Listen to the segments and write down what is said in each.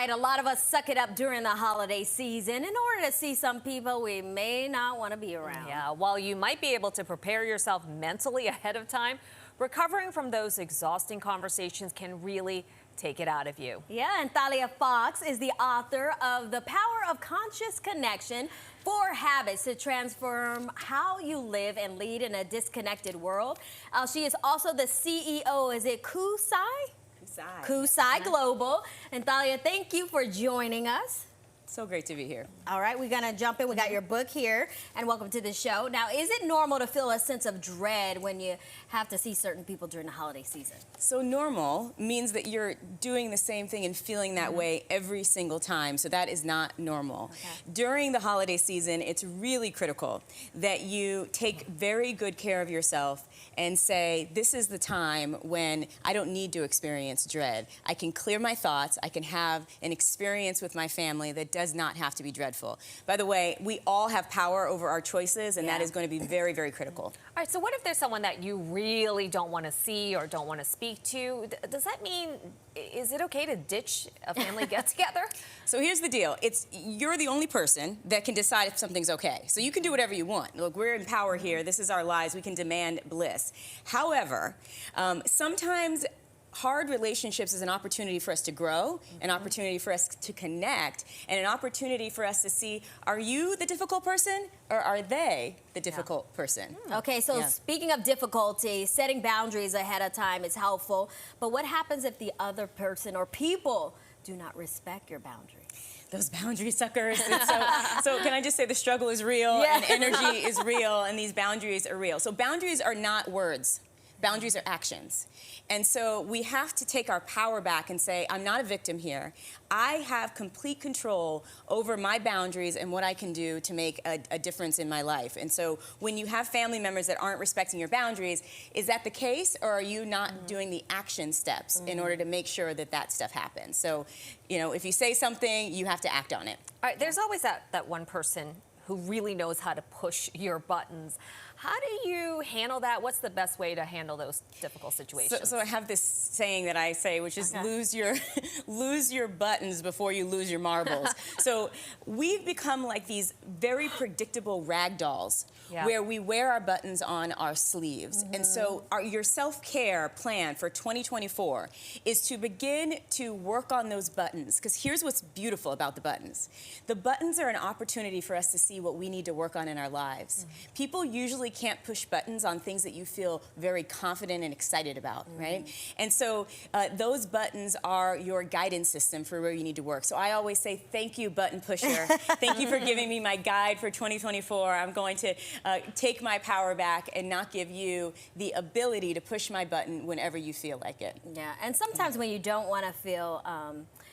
right, a lot of us suck it up during the holiday season in order to see some people we may not want to be around. Yeah, while you might be able to prepare yourself mentally ahead of time, recovering from those exhausting conversations can really take it out of you. Yeah, and Talia Fox is the author of The Power of Conscious Connection: 4 Habits to Transform How You Live and Lead in a Disconnected World. She is also the CEO, is it Kusai Global. And Talia, thank you for joining us. So great to be here. All right, we're gonna jump in. We got your book here, and welcome to the show. Now, is it normal to feel a sense of dread when you have to see certain people during the holiday season? So normal means that you're doing the same thing and feeling that way every single time. So that is not normal. Okay. During the holiday season, it's really critical that you take very good care of yourself and say, this is the time when I don't need to experience dread. I can clear my thoughts. I can have an experience with my family that does not have to be dreadful. By the way, we all have power over our choices, and that is going to be very, very critical. All right, so what if there's someone that you really don't want to see or don't want to speak to? Does that mean, is it okay to ditch a family get-together? So here's the deal. You're the only person that can decide if something's okay. So you can do whatever you want. Look, we're in power here. This is our lives. We can demand bliss. However, sometimes hard relationships is an opportunity for us to grow, an opportunity for us to connect, and an opportunity for us to see, are you the difficult person or are they the difficult person? Okay, so speaking of difficulty, setting boundaries ahead of time is helpful, but what happens if the other person or people do not respect your boundaries? Those boundary suckers. So can I just say the struggle is real, and energy is real, and these boundaries are real. So boundaries are not words. Boundaries are actions. And so we have to take our power back and say, I'm not a victim here. I have complete control over my boundaries and what I can do to make a difference in my life. And so when you have family members that aren't respecting your boundaries, is that the case, or are you not doing the action steps in order to make sure that that stuff happens? So, you know, if you say something, you have to act on it. All right, there's always that one person who really knows how to push your buttons. How do you handle that? What's the best way to handle those difficult situations? So I have this saying that I say, which is lose your buttons before you lose your marbles. So we've become like these very predictable rag dolls where we wear our buttons on our sleeves. And so your self-care plan for 2024 is to begin to work on those buttons. Because here's what's beautiful about the buttons. The buttons are an opportunity for us to see what we need to work on in our lives. People usually can't push buttons on things that you feel very confident and excited about, right? And so those buttons are your guidance system for where you need to work. So I always say, thank you, button pusher. Thank you for giving me my guide for 2024. I'm going to take my power back and not give you the ability to push my button whenever you feel like it. Yeah, and sometimes when you don't want to feel,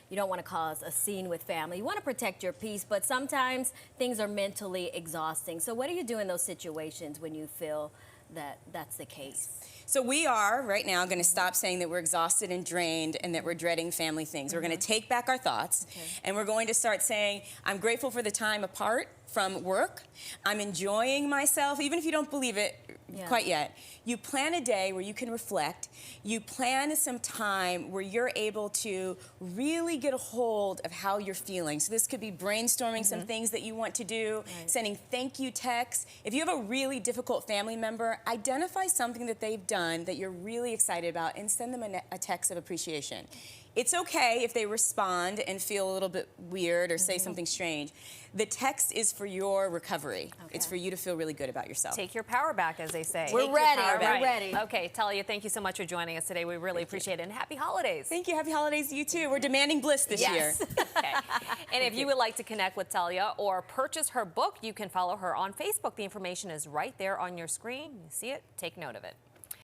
you don't want to cause a scene with family. You want to protect your peace, but sometimes things are mentally exhausting. So what do you do in those situations when you feel that that's the case? So we are, right now, going to stop saying that we're exhausted and drained and that we're dreading family things. We're going to take back our thoughts, and we're going to start saying, I'm grateful for the time apart from work. I'm enjoying myself, even if you don't believe it quite yet. You plan a day where you can reflect. You plan some time where you're able to really get a hold of how you're feeling. So this could be brainstorming some things that you want to do, sending thank you texts. If you have a really difficult family member, identify something that they've done that you're really excited about and send them a text of appreciation. It's okay if they respond and feel a little bit weird or say something strange. The text is for your recovery. It's for you to feel really good about yourself. Take your power back, as they say. We're ready. We're ready. Okay, Talia, thank you so much for joining us today. We really appreciate it. And happy holidays. Thank you. Happy holidays to you, too. We're demanding bliss this year. Okay. And if you would like to connect with Talia or purchase her book, you can follow her on Facebook. The information is right there on your screen. You see it? Take note of it.